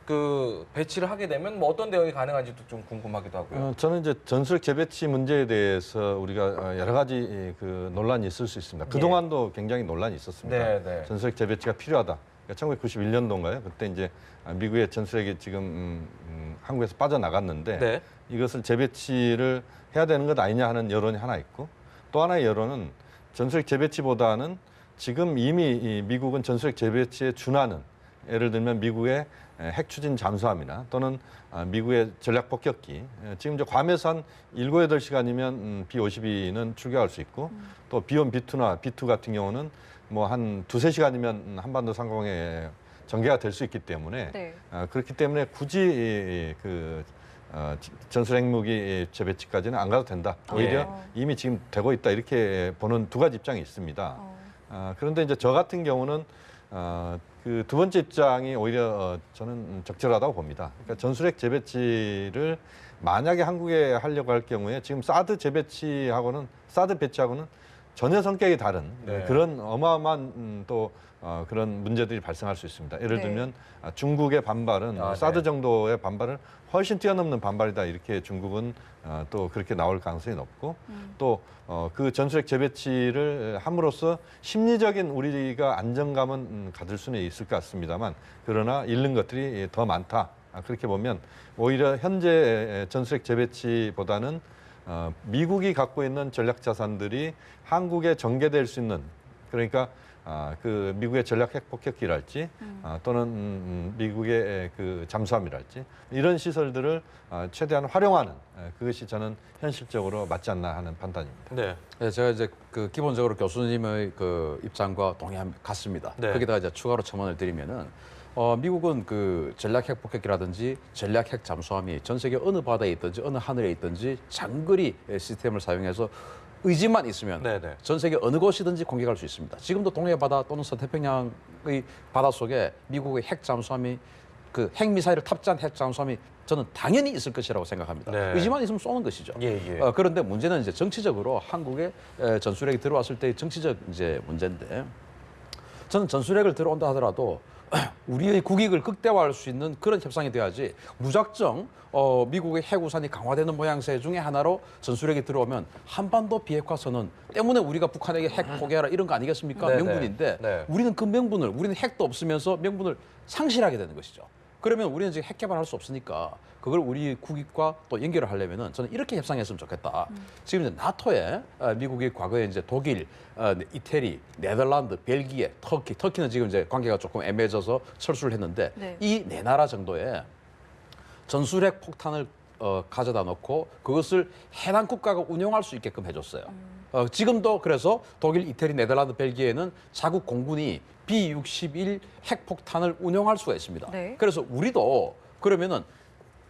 그 배치를 하게 되면 뭐 어떤 대응이 가능한지도 좀 궁금하기도 하고요. 저는 이제 전술핵 재배치 문제에 대해서 우리가 여러 가지 그 논란이 있을 수 있습니다. 그동안도 굉장히 논란이 있었습니다. 네, 네. 전술핵 재배치가 필요하다. 그러니까 1991년도인가요? 그때 이제 미국의 전술핵이 지금 한국에서 빠져나갔는데 네. 이것을 재배치를 해야 되는 것 아니냐 하는 여론이 하나 있고 또 하나의 여론은 전술핵 재배치보다는 지금 이미 이 미국은 전술핵 재배치에 준하는 예를 들면 미국의 핵 추진 잠수함이나 또는 미국의 전략 폭격기 지금 이제 괌에서 한 7, 8시간이면 B-52는 출격할 수 있고 또 B1, B2나 B2 같은 경우는 뭐 한 2, 3시간이면 한반도 상공에 전개가 될 수 있기 때문에 네. 그렇기 때문에 굳이 그 전술 핵무기 재배치까지는 안 가도 된다. 오히려 이미 지금 되고 있다 이렇게 보는 두 가지 입장이 있습니다. 그런데 이제 저 같은 경우는 그 두 번째 입장이 오히려 저는 적절하다고 봅니다. 그러니까 전술핵 재배치를 만약에 한국에 하려고 할 경우에 지금 사드 배치하고는 전혀 성격이 다른 네. 그런 어마어마한 또 그런 문제들이 발생할 수 있습니다. 예를 네. 들면 중국의 반발은 사드 네. 정도의 반발을 훨씬 뛰어넘는 반발이다 이렇게 중국은 또 그렇게 나올 가능성이 높고 또 그 전술핵 재배치를 함으로써 심리적인 우리가 안정감은 가질 수는 있을 것 같습니다만 그러나 잃는 것들이 더 많다. 그렇게 보면 오히려 현재 전술핵 재배치보다는 미국이 갖고 있는 전략 자산들이 한국에 전개될 수 있는 그러니까 그 미국의 전략 핵 폭격기랄지 또는 미국의 그 잠수함이랄지 이런 시설들을 최대한 활용하는 그것이 저는 현실적으로 맞지 않나 하는 판단입니다. 네. 네, 제가 이제 그 기본적으로 교수님의 그 입장과 같습니다. 네. 거기다가 이제 추가로 첨언을 드리면은 미국은 그 전략 핵 폭격기라든지 전략 핵 잠수함이 전 세계 어느 바다에 있든지 어느 하늘에 있든지 장거리 시스템을 사용해서 의지만 있으면 네네. 전 세계 어느 곳이든지 공격할 수 있습니다. 지금도 동해 바다 또는 서태평양의 바다 속에 미국의 핵 잠수함이 그 핵 미사일을 탑재한 핵 잠수함이 저는 당연히 있을 것이라고 생각합니다. 네. 의지만 있으면 쏘는 것이죠. 예, 예. 그런데 문제는 이제 정치적으로 한국에 전술핵이 들어왔을 때의 정치적 이제 문제인데 저는 전술핵을 들어온다 하더라도 우리의 국익을 극대화할 수 있는 그런 협상이 돼야지 무작정 미국의 핵우산이 강화되는 모양새 중에 하나로 전술핵이 들어오면 한반도 비핵화 선언 때문에 우리가 북한에게 핵 포기하라 이런 거 아니겠습니까? 네, 명분인데 네. 우리는 그 명분을 우리는 핵도 없으면서 명분을 상실하게 되는 것이죠. 그러면 우리는 지금 핵 개발할 수 없으니까 그걸 우리 국익과 또 연결을 하려면은 저는 이렇게 협상했으면 좋겠다. 지금 이제 나토에 미국이 과거에 이제 독일, 이태리, 네덜란드, 벨기에, 터키는 지금 이제 관계가 조금 애매해져서 철수를 했는데 네. 이 네 나라 정도에 전술핵 폭탄을 가져다 놓고 그것을 해당 국가가 운용할 수 있게끔 해줬어요. 지금도 그래서 독일, 이태리, 네덜란드, 벨기에는 자국 공군이 B-61 핵폭탄을 운용할 수가 있습니다. 네. 그래서 우리도 그러면은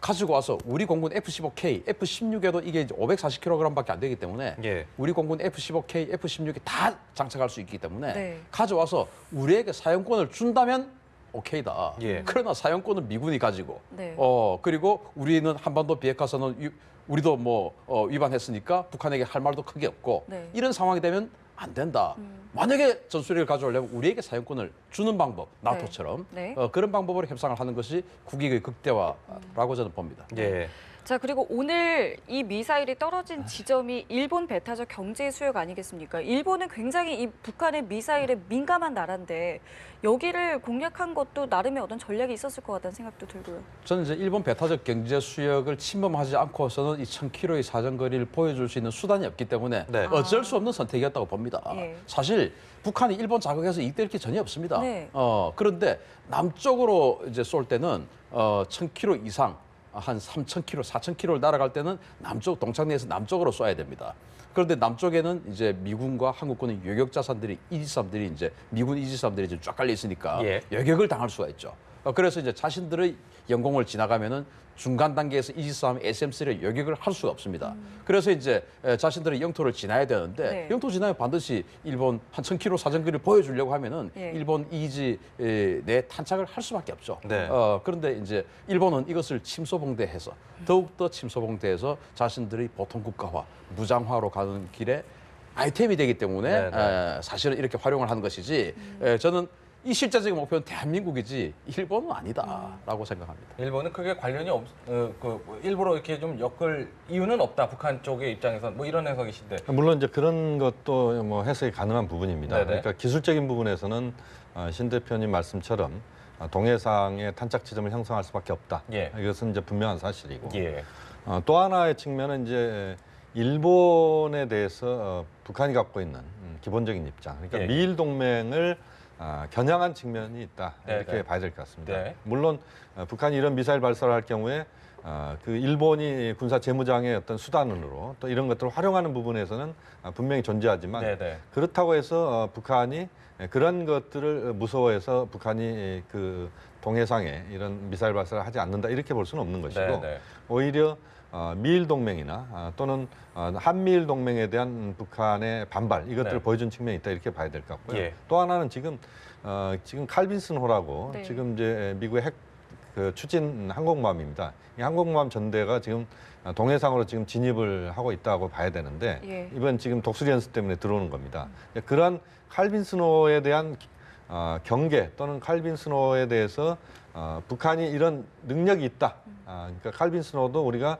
가지고 와서 우리 공군 F-15K, F-16에도 이게 이제 540kg밖에 안 되기 때문에 예. 우리 공군 F-15K, F-16에 다 장착할 수 있기 때문에 네. 가져와서 우리에게 사용권을 준다면 오케이다. 예. 그러나 사용권은 미군이 가지고 네. 그리고 우리는 한반도 비핵화 선언 우리도 위반했으니까 북한에게 할 말도 크게 없고 네. 이런 상황이 되면 안 된다. 만약에 전술핵을 가져오려면 우리에게 사용권을 주는 방법, 나토처럼 네. 그런 방법으로 협상을 하는 것이 국익의 극대화라고 저는 봅니다. 예. 자, 그리고 오늘 이 미사일이 떨어진 지점이 일본 배타적 경제 수역 아니겠습니까? 일본은 굉장히 이 북한의 미사일에 민감한 나라인데 여기를 공략한 것도 나름의 어떤 전략이 있었을 것 같다는 생각도 들고요. 저는 이제 일본 배타적 경제 수역을 침범하지 않고서는 이 1000km의 사정거리를 보여줄 수 있는 수단이 없기 때문에 네. 어쩔 수 없는 선택이었다고 봅니다. 예. 사실 북한이 일본 자극해서 이익될 게 전혀 없습니다. 네. 그런데 남쪽으로 이제 쏠 때는 1000km 이상 한 3000km, 4000km를 날아갈 때는 남쪽 동창리에서 남쪽으로 쏴야 됩니다. 그런데 남쪽에는 이제 미군과 한국군의 요격 자산들이 이지삼들이 이제 미군 이지삼들이 이제 쫙 깔려 있으니까 예. 요격을 당할 수가 있죠. 그래서 이제 자신들의 영공을 지나가면은 중간 단계에서 이지삼 SM3를 요격을 할 수가 없습니다. 그래서 이제 자신들의 영토를 지나야 되는데 네. 영토 지나면 반드시 일본 한 1000km 사정거리를 보여주려고 하면은 예. 일본 이지 내 탄착을 할 수밖에 없죠. 네. 그런데 이제 일본은 이것을 침소봉대해서 더욱더 침소봉대해서 자신들의 보통 국가화, 무장화로 가는 길에 아이템이 되기 때문에 네, 사실은 이렇게 활용을 하는 것이지 저는 이 실제적인 목표는 대한민국이지 일본은 아니다라고 생각합니다. 일본은 크게 관련이 일부러 이렇게 좀 엮을 이유는 없다. 북한 쪽의 입장에선 뭐 이런 해석이신데. 물론 이제 그런 것도 뭐 해석이 가능한 부분입니다. 네네. 그러니까 기술적인 부분에서는 신 대표님 말씀처럼 동해상의 탄착 지점을 형성할 수밖에 없다. 예. 이것은 이제 분명한 사실이고. 예. 또 하나의 측면은 이제 일본에 대해서 북한이 갖고 있는 기본적인 입장. 그러니까 예. 미일 동맹을 겨냥한 측면이 있다. 네, 이렇게 네. 봐야 될 것 같습니다. 네. 물론 북한이 이런 미사일 발사를 할 경우에 그 일본이 군사 재무장의 어떤 수단으로 또 이런 것들을 활용하는 부분에서는 분명히 존재하지만 네, 네. 그렇다고 해서 북한이 그런 것들을 무서워해서 북한이 그 동해상에 이런 미사일 발사를 하지 않는다 이렇게 볼 수는 없는 것이고 네, 네. 오히려 미일 동맹이나 또는 한미일 동맹에 대한 북한의 반발 이것들을 네. 보여준 측면이 있다 이렇게 봐야 될 것 같고요. 예. 또 하나는 지금 칼빈슨호라고 네. 지금 이제 미국의 핵 추진 항공모함입니다. 이 항공모함 전대가 지금 동해상으로 지금 진입을 하고 있다고 봐야 되는데 예. 이번 지금 독수리 연습 때문에 들어오는 겁니다. 그런 칼빈슨호에 대한 경계 또는 칼빈슨호에 대해서 북한이 이런 능력이 있다. 그러니까 칼빈슨호도 우리가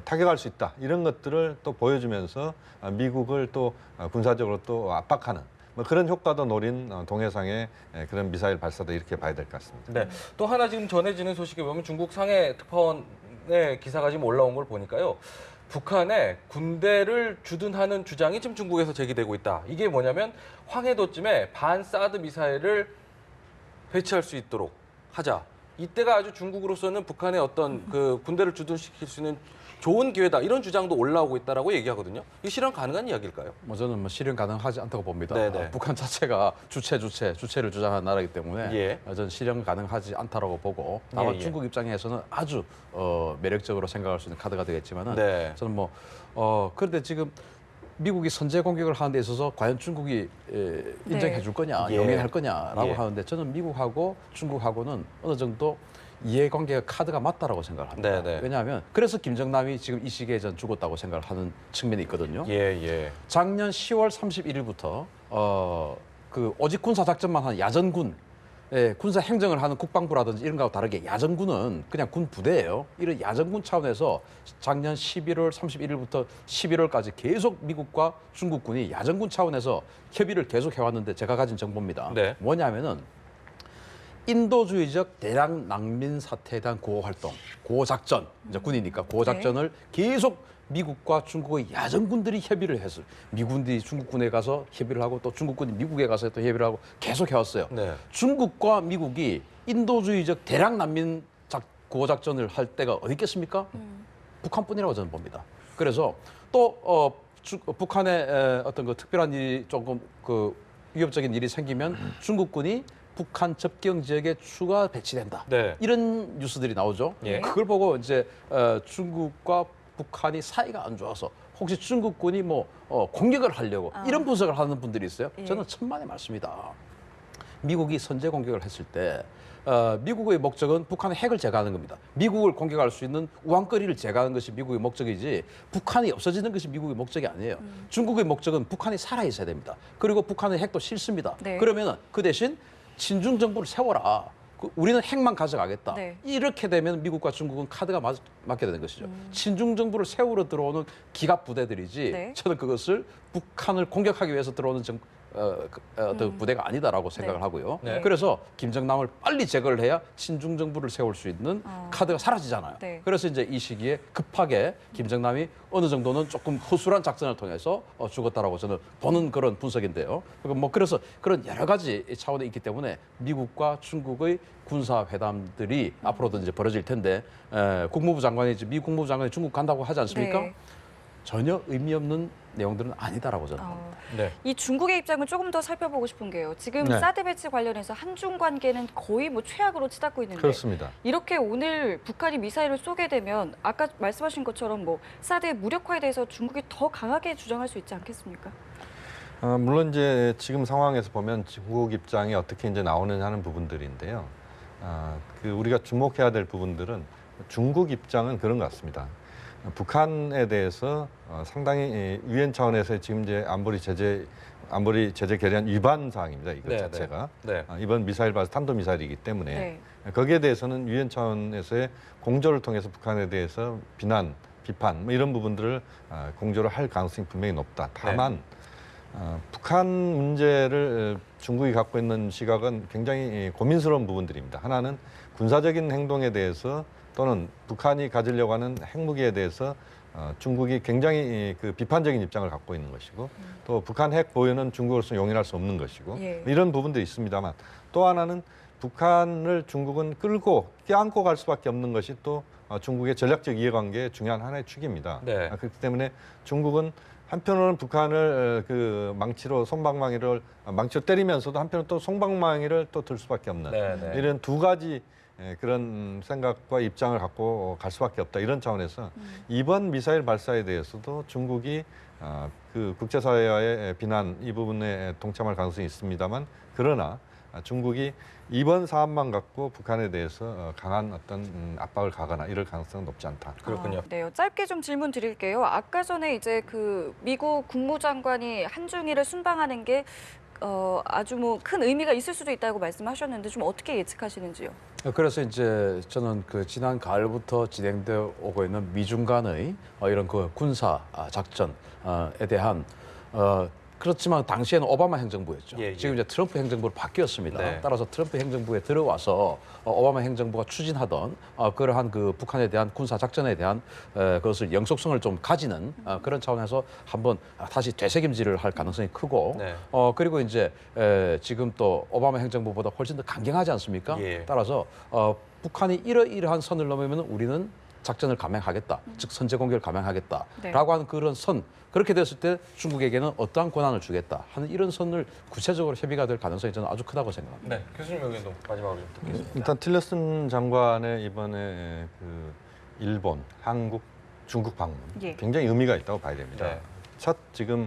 타격할 수 있다. 이런 것들을 또 보여주면서 미국을 또 군사적으로 또 압박하는 뭐 그런 효과도 노린 동해상의 그런 미사일 발사다 이렇게 봐야 될 것 같습니다. 네. 또 하나 지금 전해지는 소식에 보면 중국 상해 특파원의 기사가 지금 올라온 걸 보니까요. 북한에 군대를 주둔하는 주장이 지금 중국에서 제기되고 있다. 이게 뭐냐면 황해도쯤에 반사드 미사일을 배치할 수 있도록 하자. 이때가 아주 중국으로서는 북한의 어떤 그 군대를 주둔시킬 수 있는 좋은 기회다. 이런 주장도 올라오고 있다라고 얘기하거든요. 이 실현 가능한 이야기일까요? 저는 실현 가능하지 않다고 봅니다. 네네. 북한 자체가 주체를 주장하는 나라이기 때문에 예. 저는 실현 가능하지 않다라고 보고 다만 예, 예. 중국 입장에서는 아주 매력적으로 생각할 수 있는 카드가 되겠지만은 네. 저는 그런데 지금 미국이 선제 공격을 하는 데 있어서 과연 중국이 인정해 줄 거냐, 예. 용인할 거냐라고 예. 하는데 저는 미국하고 중국하고는 어느 정도 이해관계가 카드가 맞다라고 생각을 합니다. 네네. 왜냐하면 그래서 김정남이 지금 이 시기에 전 죽었다고 생각을 하는 측면이 있거든요. 예, 예. 작년 10월 31일부터 그 오직 군사 작전만 한 야전군 군사 행정을 하는 국방부라든지 이런 거하고 다르게 야전군은 그냥 군 부대예요. 이런 야전군 차원에서 작년 11월 31일부터 11월까지 계속 미국과 중국군이 야전군 차원에서 협의를 계속 해왔는데 제가 가진 정보입니다. 네. 뭐냐면은 인도주의적 대량 난민 사태에 대한 구호 활동, 구호 작전, 이제 군이니까 구호 작전을 계속 미국과 중국의 야전군들이 협의를 해서 미군들이 중국군에 가서 협의를 하고 또 중국군이 미국에 가서 또 협의를 하고 계속 해왔어요. 네. 중국과 미국이 인도주의적 대량 난민 구호 작전을 할 때가 어디 있겠습니까? 북한뿐이라고 저는 봅니다. 그래서 또 북한의 어떤 그 특별한 일이 조금 그 위협적인 일이 생기면 중국군이 북한 접경 지역에 추가 배치된다. 네. 이런 뉴스들이 나오죠. 예. 그걸 보고 이제 중국과 북한이 사이가 안 좋아서 혹시 중국군이 뭐 공격을 하려고 이런 분석을 하는 분들이 있어요. 예. 저는 천만의 말씀이다. 미국이 선제 공격을 했을 때 미국의 목적은 북한의 핵을 제거하는 겁니다. 미국을 공격할 수 있는 우왕거리를 제거하는 것이 미국의 목적이지 북한이 없어지는 것이 미국의 목적이 아니에요. 중국의 목적은 북한이 살아 있어야 됩니다. 그리고 북한의 핵도 싫습니다. 네. 그러면 그 대신 친중 정부를 세워라. 우리는 핵만 가져가겠다. 네. 이렇게 되면 미국과 중국은 카드가 맞게 되는 것이죠. 친중 정부를 세우러 들어오는 기갑 부대들이지 네. 저는 그것을 북한을 공격하기 위해서 들어오는 어떤 부대가 아니다라고 생각을 네. 하고요. 네. 그래서 김정남을 빨리 제거를 해야 친중 정부를 세울 수 있는 카드가 사라지잖아요. 네. 그래서 이제 이 시기에 급하게 김정남이 어느 정도는 조금 허술한 작전을 통해서 죽었다라고 저는 보는 그런 분석인데요. 그래서 그런 여러 가지 차원이 있기 때문에 미국과 중국의 군사 회담들이 앞으로도 이제 벌어질 텐데 국무부 장관이 미 국무부 장관이 중국 간다고 하지 않습니까? 네. 전혀 의미 없는 내용들은 아니다라고 저는 봅니다. 네. 이 중국의 입장을 조금 더 살펴보고 싶은 게요. 지금 네. 사드 배치 관련해서 한중 관계는 거의 뭐 최악으로 치닫고 있는데 그렇습니다. 이렇게 오늘 북한이 미사일을 쏘게 되면 아까 말씀하신 것처럼 뭐 사드의 무력화에 대해서 중국이 더 강하게 주장할 수 있지 않겠습니까? 물론 이제 지금 상황에서 보면 중국 입장이 어떻게 이제 나오느냐 하는 부분들인데요. 그 우리가 주목해야 될 부분들은 중국 입장은 그런 것 같습니다. 북한에 대해서 상당히 유엔 차원에서 지금 이제 안보리 제재 결의안 위반 사항입니다. 이것 네, 자체가 네. 이번 미사일 발사 탄도 미사일이기 때문에 네. 거기에 대해서는 유엔 차원에서의 공조를 통해서 북한에 대해서 비난, 비판 뭐 이런 부분들을 공조를 할 가능성이 분명히 높다. 다만 북한 문제를 중국이 갖고 있는 시각은 굉장히 고민스러운 부분들입니다. 하나는 군사적인 행동에 대해서 또는 북한이 가지려고 하는 핵무기에 대해서 중국이 굉장히 그 비판적인 입장을 갖고 있는 것이고 또 북한 핵 보유는 중국으로서 용인할 수 없는 것이고 예. 이런 부분들이 있습니다만 또 하나는 북한을 중국은 끌고 껴안고 갈 수밖에 없는 것이 또 중국의 전략적 이해관계의 중요한 하나의 축입니다. 네. 그렇기 때문에 중국은 한편으로는 북한을 그 망치로 때리면서도 한편으로는 또 송방망이를 또 들 수밖에 없는 네, 네. 이런 두 가지 그런 생각과 입장을 갖고 갈 수밖에 없다. 이런 차원에서 이번 미사일 발사에 대해서도 중국이 그 국제사회와의 비난 이 부분에 동참할 가능성이 있습니다만 그러나 중국이 이번 사안만 갖고 북한에 대해서 강한 어떤 압박을 가거나 이럴 가능성은 높지 않다. 그렇군요. 네, 짧게 좀 질문 드릴게요. 아까 전에 이제 그 미국 국무장관이 한중일을 순방하는 게 아주 뭐 큰 의미가 있을 수도 있다고 말씀하셨는데 좀 어떻게 예측하시는지요? 그래서 이제 저는 그 지난 가을부터 진행되어 오고 있는 미중 간의 이런 그 군사 작전에 대한 그렇지만 당시에는 오바마 행정부였죠. 예, 예. 지금 이제 트럼프 행정부로 바뀌었습니다. 네. 따라서 트럼프 행정부에 들어와서 오바마 행정부가 추진하던 그러한 그 북한에 대한 군사 작전에 대한 그것을 영속성을 좀 가지는 그런 차원에서 한번 다시 되새김질을 할 가능성이 크고 네. 그리고 이제 지금 또 오바마 행정부보다 훨씬 더 강경하지 않습니까? 예. 따라서 북한이 이러이러한 선을 넘으면 우리는 작전을 감행하겠다, 즉 선제 공격을 감행하겠다라고 네. 하는 그런 선, 그렇게 됐을 때 중국에게는 어떠한 권한을 주겠다 하는 이런 선을 구체적으로 협의가 될 가능성이 저는 아주 크다고 생각합니다. 네, 교수님 의견도 마지막으로 좀 듣겠습니다. 일단 틸러슨 장관의 이번에 그 일본, 한국, 중국 방문 예. 굉장히 의미가 있다고 봐야 됩니다. 네. 첫 지금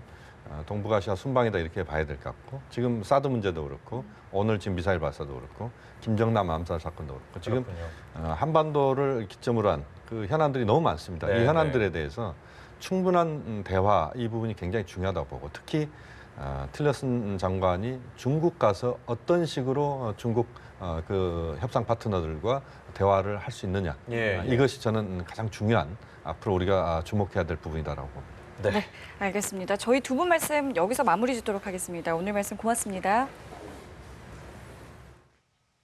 동북아시아 순방이다 이렇게 봐야 될 것 같고 지금 사드 문제도 그렇고 오늘 지금 미사일 발사도 그렇고 김정남 암살 사건도 그렇고 지금 그렇군요. 한반도를 기점으로 한 그 현안들이 너무 많습니다. 네, 이 현안들에 대해서 충분한 대화 이 부분이 굉장히 중요하다고 보고 특히 틸러슨 장관이 중국 가서 어떤 식으로 중국 그 협상 파트너들과 대화를 할 수 있느냐. 예, 예. 이것이 저는 가장 중요한 앞으로 우리가 주목해야 될 부분이다라고 봅니다. 네. 알겠습니다. 저희 두 분 말씀 여기서 마무리 짓도록 하겠습니다. 오늘 말씀 고맙습니다.